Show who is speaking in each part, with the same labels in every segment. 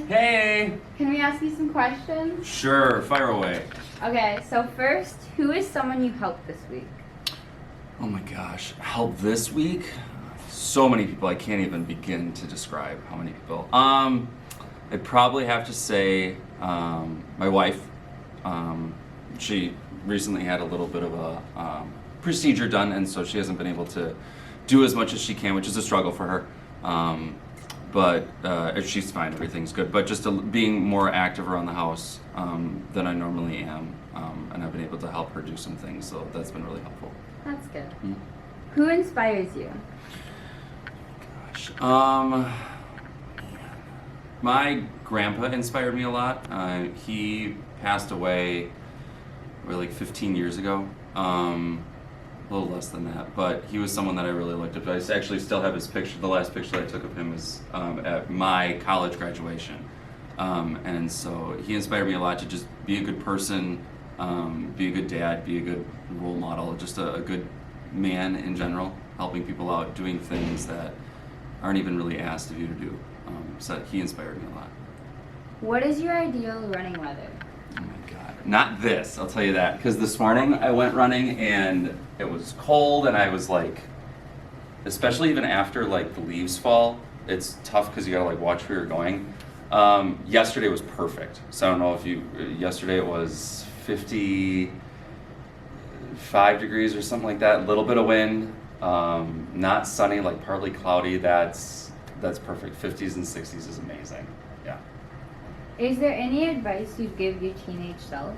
Speaker 1: Hey!
Speaker 2: Can we ask you some questions?
Speaker 1: Sure, fire away.
Speaker 2: Okay, so first, who is someone you helped this week?
Speaker 1: Oh my gosh, help this week? So many people, I can't even begin to describe how many people. I'd probably have to say my wife. She recently had a little bit of a procedure done, and so she hasn't been able to do as much as she can, which is a struggle for her. But she's fine, everything's good. But just being more active around the house than I normally am, and I've been able to help her do some things, so that's been really helpful.
Speaker 2: That's good.
Speaker 1: Mm-hmm.
Speaker 2: Who inspires you?
Speaker 1: Gosh, my grandpa inspired me a lot. He passed away like 15 years ago. A little less than that, but he was someone that I really looked up to. I actually still have his picture. The last picture that I took of him was at my college graduation. And so he inspired me a lot to just be a good person, be a good dad, be a good role model, just a good man in general, helping people out, doing things that aren't even really asked of you to do. So he inspired me a lot.
Speaker 2: What is your ideal running weather?
Speaker 1: Oh my God, not this, I'll tell you that. Because this morning I went running and it was cold and I was like, especially even after like the leaves fall, it's tough because you gotta like watch where you're going. Yesterday was perfect. So I don't know if yesterday it was 55 degrees or something like that, a little bit of wind, not sunny, like partly cloudy, that's perfect. 50s and 60s is amazing, yeah.
Speaker 2: Is there any advice you'd give your teenage self?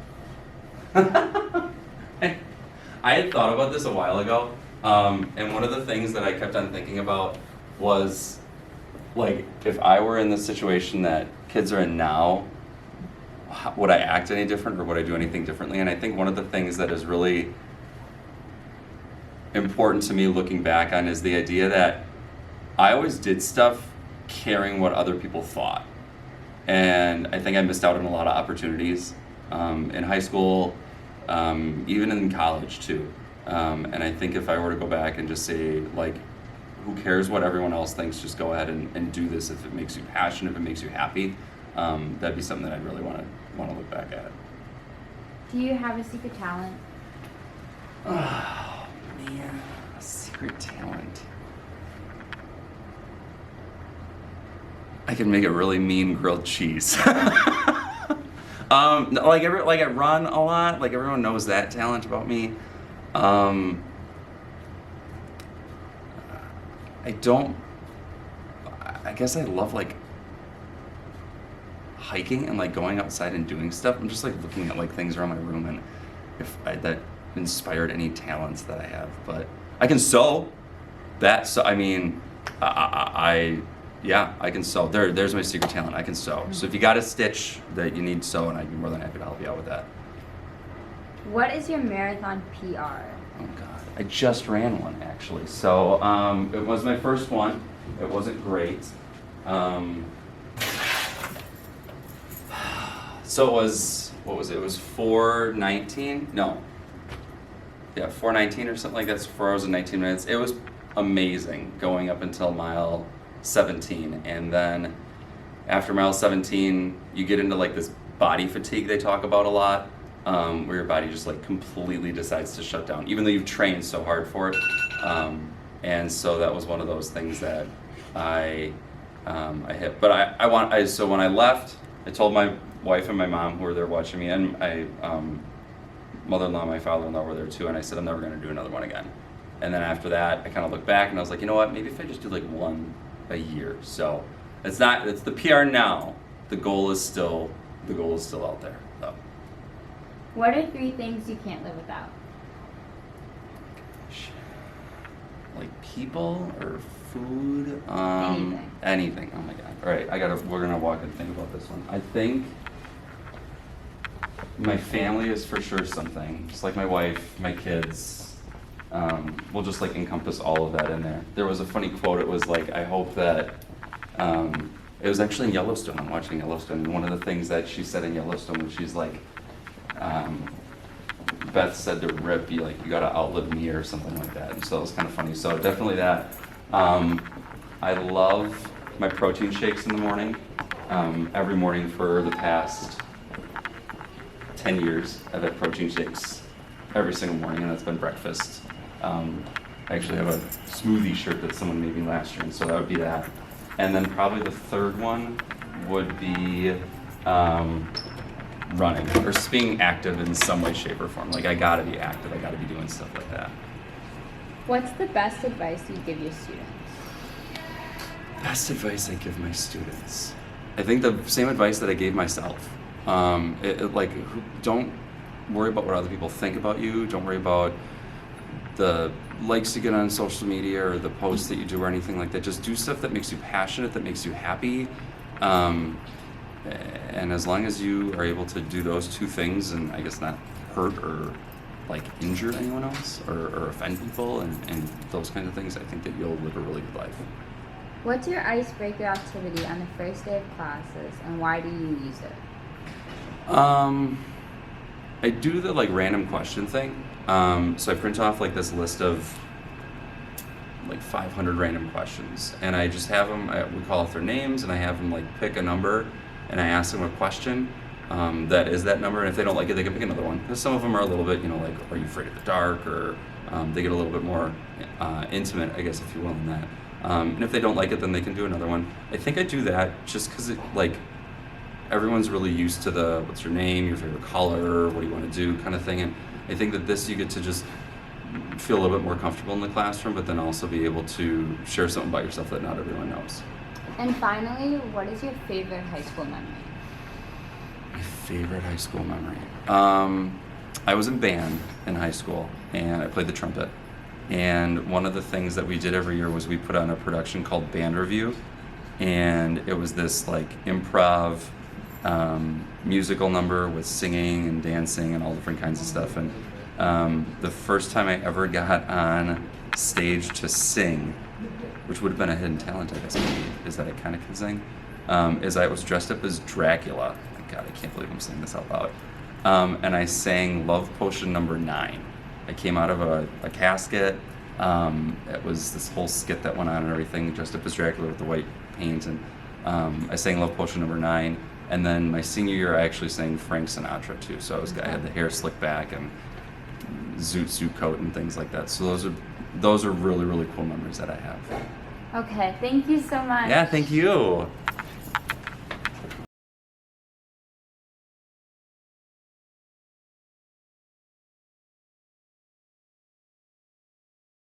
Speaker 1: I had thought about this a while ago, and one of the things that I kept on thinking about was, like, if I were in the situation that kids are in now, would I act any different or would I do anything differently? And I think one of the things that is really important to me looking back on is the idea that I always did stuff caring what other people thought. And I think I missed out on a lot of opportunities in high school, even in college too. And I think if I were to go back and just say, like, who cares what everyone else thinks, just go ahead and do this if it makes you passionate, if it makes you happy, that'd be something that I'd really want to look back at.
Speaker 2: Do you have a secret talent?
Speaker 1: Oh man, a secret talent. I can make a really mean grilled cheese. Like I run a lot. Like everyone knows that talent about me. I guess I love like hiking and like going outside and doing stuff. I'm just like looking at like things around my room and that inspired any talents that I have. But I can sew. I mean, yeah, I can sew. There's my secret talent. I can sew. So if you got a stitch that you need sew, and I'd be more than happy to help you out with that.
Speaker 2: What is your marathon PR?
Speaker 1: Oh God, I just ran one actually. So it was my first one. It wasn't great. So it was, what was it? It was 4:19? No. Yeah, 4:19 or something like that. It's 4 hours and 19 minutes. It was amazing going up until mile 17, and then after mile 17 you get into like this body fatigue they talk about a lot, where your body just like completely decides to shut down even though you've trained so hard for it, and so that was one of those things that I hit. But so when I left, I told my wife and my mom who were there watching me, and my mother-in-law and my father-in-law were there too, and I said I'm never going to do another one again. And then after that I kind of looked back and I was like, you know what, maybe if I just do like one a year. So it's the PR now. The goal is still out there though.
Speaker 2: What are 3 things you can't live without?
Speaker 1: Like people or food?
Speaker 2: Anything.
Speaker 1: Anything. Oh my God. All right, we're gonna walk and think about this one. I think my family is for sure something. Just like my wife, my kids. We'll just like encompass all of that in there. There was a funny quote. It was like, I hope that, it was actually in Yellowstone. I'm watching Yellowstone, and one of the things that she said in Yellowstone was she's like, Beth said to Rip, you gotta outlive me or something like that. And so it was kind of funny. So definitely that. I love my protein shakes in the morning. every morning for the past 10 years. I've had protein shakes every single morning, and that's been breakfast. I actually have a smoothie shirt that someone made me last year, and so that would be that. And then probably the third one would be running, or just being active in some way, shape, or form. Like, I gotta be active, I gotta be doing stuff like that.
Speaker 2: What's the best advice you give your students?
Speaker 1: Best advice I give my students. I think the same advice that I gave myself. Don't worry about what other people think about you. Don't worry about the likes you get on social media or the posts that you do or anything like that. Just do stuff that makes you passionate, that makes you happy. And as long as you are able to do those two things and I guess not hurt or like injure anyone else or offend people and those kinds of things, I think that you'll live a really good life.
Speaker 2: What's your icebreaker activity on the first day of classes, and why do you use it?
Speaker 1: I do the like random question thing. So I print off like this list of like 500 random questions, and I just have them. We call out their names, and I have them like pick a number, and I ask them a question that is that number. And if they don't like it, they can pick another one. Because some of them are a little bit, like, are you afraid of the dark, or they get a little bit more intimate, I guess, if you will, in that. And if they don't like it, then they can do another one. I think I do that just because everyone's really used to the what's your name, your favorite color, what do you want to do kind of thing. And I think that this you get to just feel a little bit more comfortable in the classroom, but then also be able to share something about yourself that not everyone knows.
Speaker 2: And finally, what is your favorite high school memory?
Speaker 1: My favorite high school memory. I was in band in high school, and I played the trumpet. And one of the things that we did every year was we put on a production called Band Review, and it was this like improv musical number with singing and dancing and all different kinds of stuff. And the first time I ever got on stage to sing, which would have been a hidden talent, I guess, maybe, is that I kind of can sing, is I was dressed up as Dracula. God, I can't believe I'm saying this out loud. And I sang Love Potion number 9. I came out of a casket. It was this whole skit that went on and everything, dressed up as Dracula with the white paint. And I sang Love Potion number 9. And then my senior year, I actually sang Frank Sinatra too. So I had the hair slicked back and zoot suit coat and things like that. So those are really, really cool memories that I have.
Speaker 2: Okay, thank you so much.
Speaker 1: Yeah, thank you.